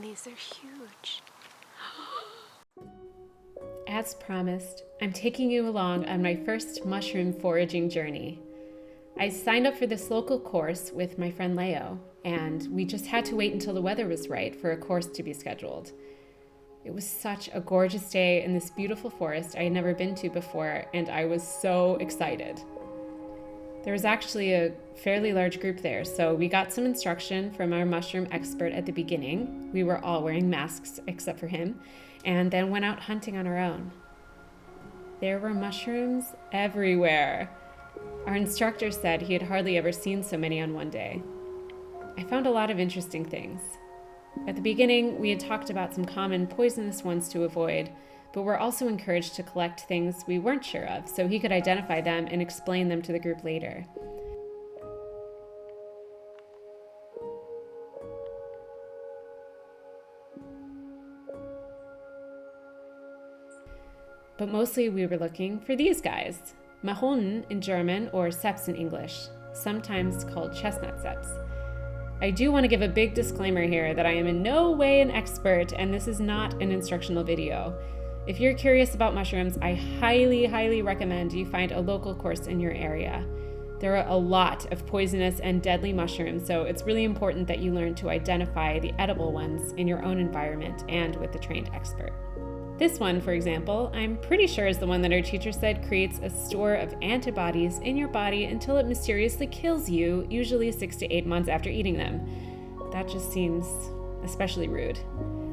these are huge. As promised, I'm taking you along on my first mushroom foraging journey. I signed up for this local course with my friend Leo, and we just had to wait until the weather was right for a course to be scheduled. It was such a gorgeous day in this beautiful forest I had never been to before, and I was so excited. There was actually a fairly large group there, so we got some instruction from our mushroom expert at the beginning. We were all wearing masks except for him, and then went out hunting on our own. There were mushrooms everywhere. Our instructor said he had hardly ever seen so many on one day. I found a lot of interesting things. At the beginning, we had talked about some common poisonous ones to avoid, but we're also encouraged to collect things we weren't sure of so he could identify them and explain them to the group later. But mostly we were looking for these guys, Mahonen in German or Seps in English, sometimes called chestnut seps. I do want to give a big disclaimer here that I am in no way an expert and this is not an instructional video. If you're curious about mushrooms, I highly recommend you find a local course in your area. There are a lot of poisonous and deadly mushrooms, so it's really important that you learn to identify the edible ones in your own environment and with a trained expert. This one, for example, I'm pretty sure is the one that our teacher said creates a store of antibodies in your body until it mysteriously kills you, usually 6 to 8 months after eating them. That just seems especially rude.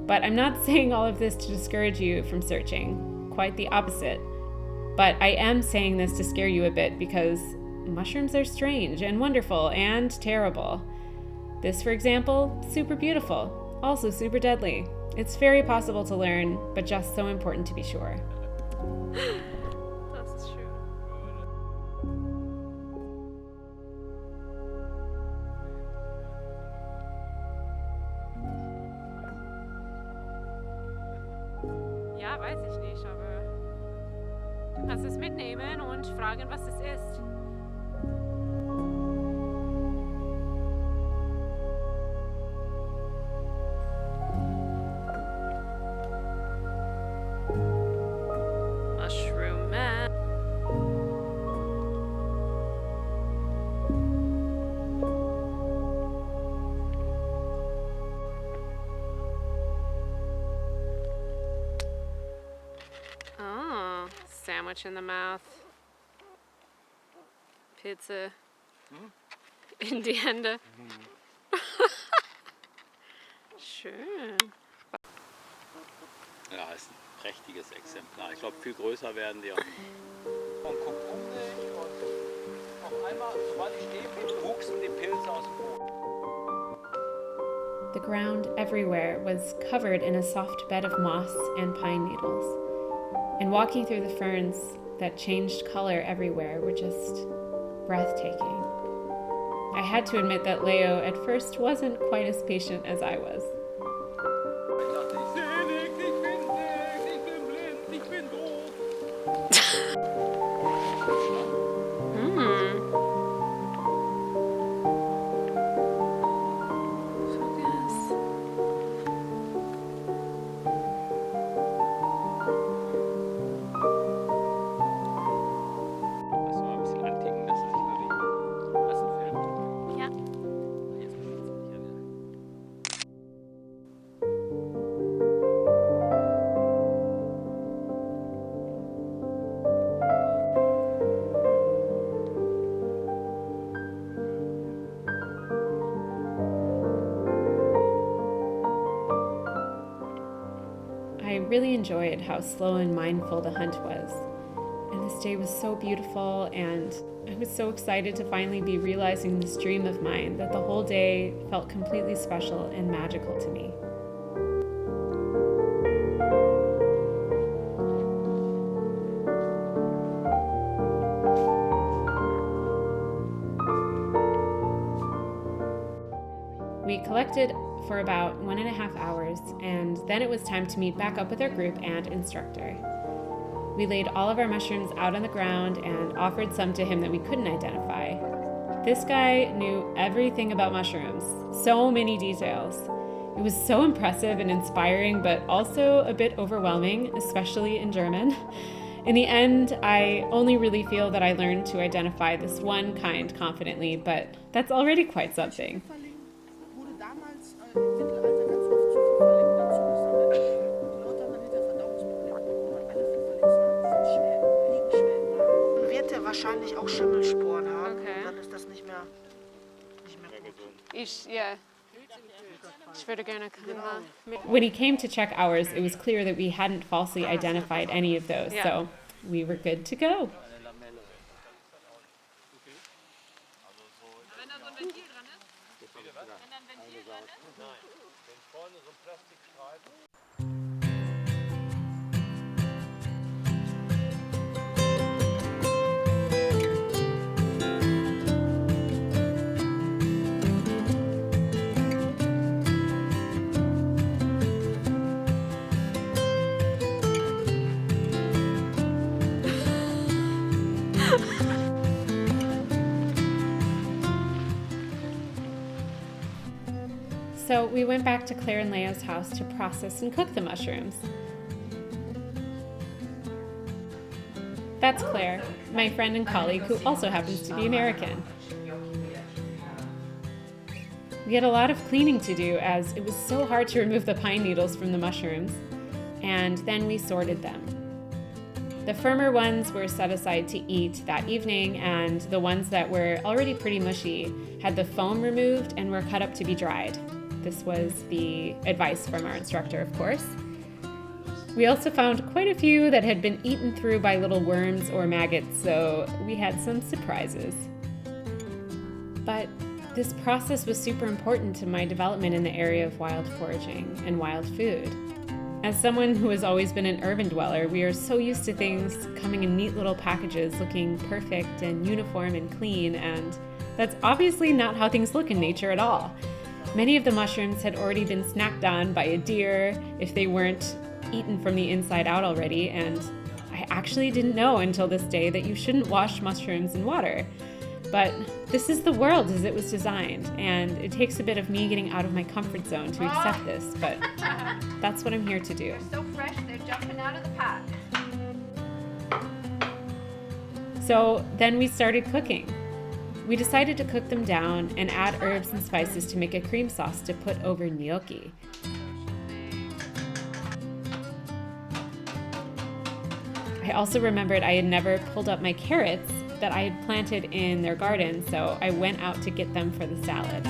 But I'm not saying all of this to discourage you from searching, quite the opposite. But I am saying this to scare you a bit because mushrooms are strange and wonderful and terrible. This, for example, super beautiful, also super deadly. It's very possible to learn, but just so important to be sure. Das ist schön. Ja, weiß ich nicht, aber du kannst es mitnehmen und fragen, was es ist. Mushroom man. Oh, sandwich in the mouth. Pizza in die Hände. Schön. Ja, ist ein prächtiges Exemplar. Ich glaube, viel größer werden die auch nicht. Und guckt um sich und auf einmal, sobald ich stehen blieb, wuchsen die Pilze aus dem Boden. The ground everywhere was covered in a soft bed of moss and pine needles. And walking through the ferns that changed color everywhere were just breathtaking. I had to admit that Leo at first wasn't quite as patient as I was. Ich dachte, ich sehe nichts, ich bin blind, ich bin doof. Focus. Lass mal ein bisschen anticken, dass es sich bewegt. Hast du einen Film? Ja. Jetzt bewegt es sich ja wieder. I really enjoyed how slow and mindful the hunt was. And this day was so beautiful, and I was so excited to finally be realizing this dream of mine that the whole day felt completely special and magical to me. We collected for about 1.5 hours, and then it was time to meet back up with our group and instructor. We laid all of our mushrooms out on the ground and offered some to him that we couldn't identify. This guy knew everything about mushrooms, so many details. It was so impressive and inspiring, but also a bit overwhelming, especially in German. In the end, I only really feel that I learned to identify this one kind confidently, but that's already quite something. Wurde damals im Mittelalter ganz oft zu Pfifferlingen dazugesammelt. Die Leute haben dann hinter Verdauungsprobleme bekommen, weil alle Pfifferlingsarten sind schwer, liegen schwer im Magen. Wird der wahrscheinlich auch Schimmelsporen haben. Okay. Dann ist das nicht mehr gut. Ich würde gerne mit. When he came to check ours, it was clear that we hadn't falsely identified any of those, Yeah. so we were good to go. Eine Lamelle. Wenn da so ein Ventil dran ist? Wenn da ein Ventil dran ist? Nein, wenn vorne so ein Plastikstreifen. So we went back to Claire and Leo's house to process and cook the mushrooms. That's Claire, my friend and colleague who also happens to be American. We had a lot of cleaning to do as it was so hard to remove the pine needles from the mushrooms, and then we sorted them. The firmer ones were set aside to eat that evening, and the ones that were already pretty mushy had the foam removed and were cut up to be dried. This was the advice from our instructor, of course. We also found quite a few that had been eaten through by little worms or maggots, so we had some surprises. But this process was super important to my development in the area of wild foraging and wild food. As someone who has always been an urban dweller, we are so used to things coming in neat little packages looking perfect and uniform and clean, and that's obviously not how things look in nature at all. Many of the mushrooms had already been snacked on by a deer if they weren't eaten from the inside out already, and I actually didn't know until this day that you shouldn't wash mushrooms in water. But this is the world as it was designed, and it takes a bit of me getting out of my comfort zone to accept this, but that's what I'm here to do. So fresh, they're jumping out of the pot. So then we started cooking. We decided to cook them down and add herbs and spices to make a cream sauce to put over gnocchi. I also remembered I had never pulled up my carrots that I had planted in their garden, so I went out to get them for the salad.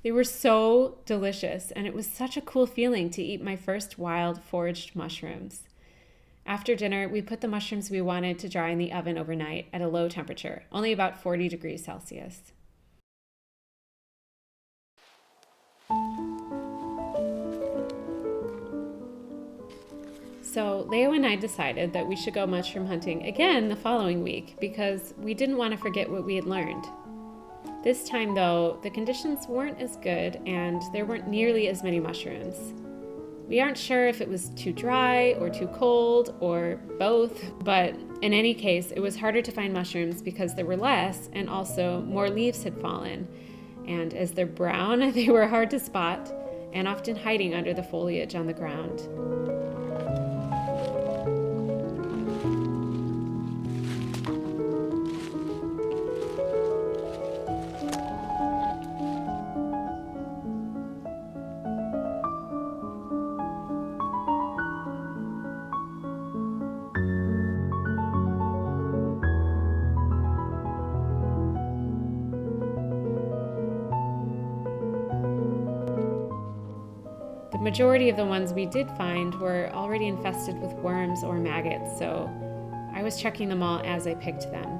They were so delicious, and it was such a cool feeling to eat my first wild foraged mushrooms. After dinner, we put the mushrooms we wanted to dry in the oven overnight at a low temperature, only about 40 degrees Celsius. So Leo and I decided that we should go mushroom hunting again the following week because we didn't want to forget what we had learned. This time, though, the conditions weren't as good and there weren't nearly as many mushrooms. We aren't sure if it was too dry or too cold or both, but in any case, it was harder to find mushrooms because there were less and also more leaves had fallen. And as they're brown, they were hard to spot and often hiding under the foliage on the ground. The majority of the ones we did find were already infested with worms or maggots, so I was checking them all as I picked them.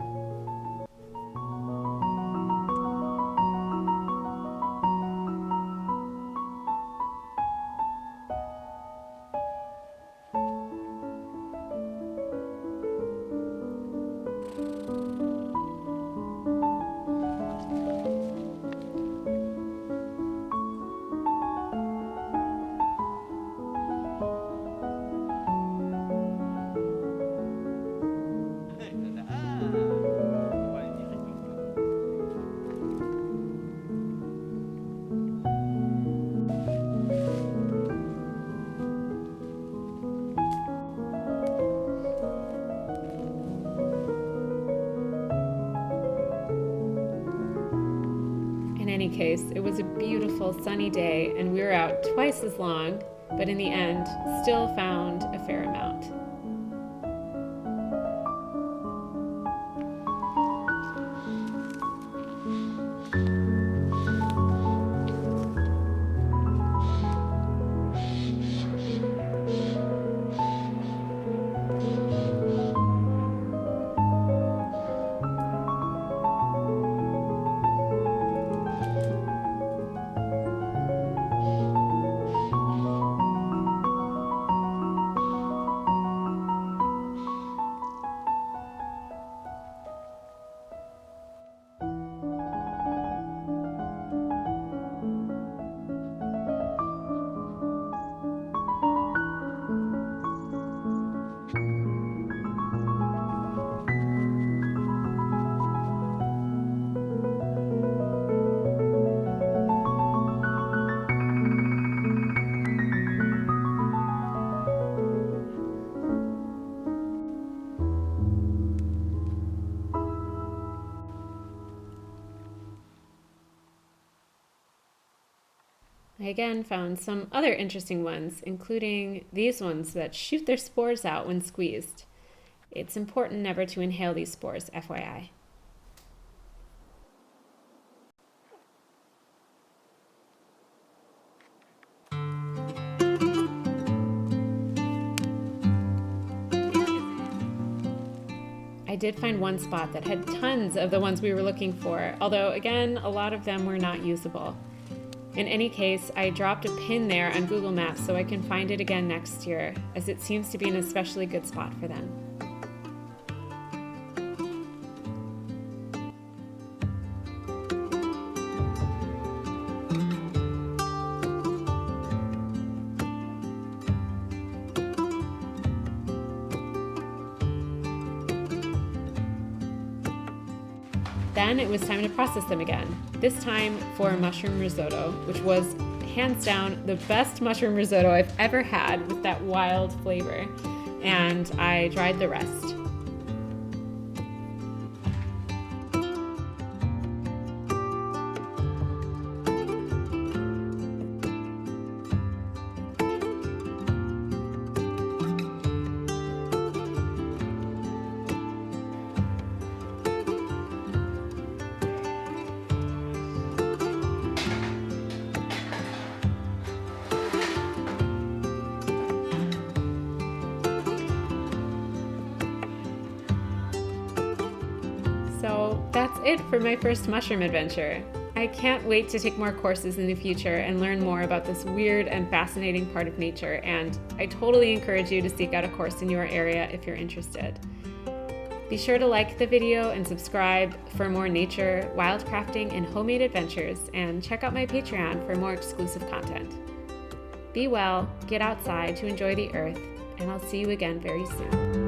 case, it was a beautiful sunny day and we were out twice as long, but in the end, still found a fair amount. I again found some other interesting ones, including these ones that shoot their spores out when squeezed. It's important never to inhale these spores, FYI. I did find one spot that had tons of the ones we were looking for, although again, a lot of them were not usable. In any case, I dropped a pin there on Google Maps so I can find it again next year, as it seems to be an especially good spot for them. Then it was time to process them again, this time for mushroom risotto, which was hands down the best mushroom risotto I've ever had with that wild flavor, and I dried the rest. So that's it for my first mushroom adventure. I can't wait to take more courses in the future and learn more about this weird and fascinating part of nature, and I totally encourage you to seek out a course in your area if you're interested. Be sure to like the video and subscribe for more nature, wildcrafting, and homemade adventures, and check out my Patreon for more exclusive content. Be well, get outside to enjoy the earth, and I'll see you again very soon.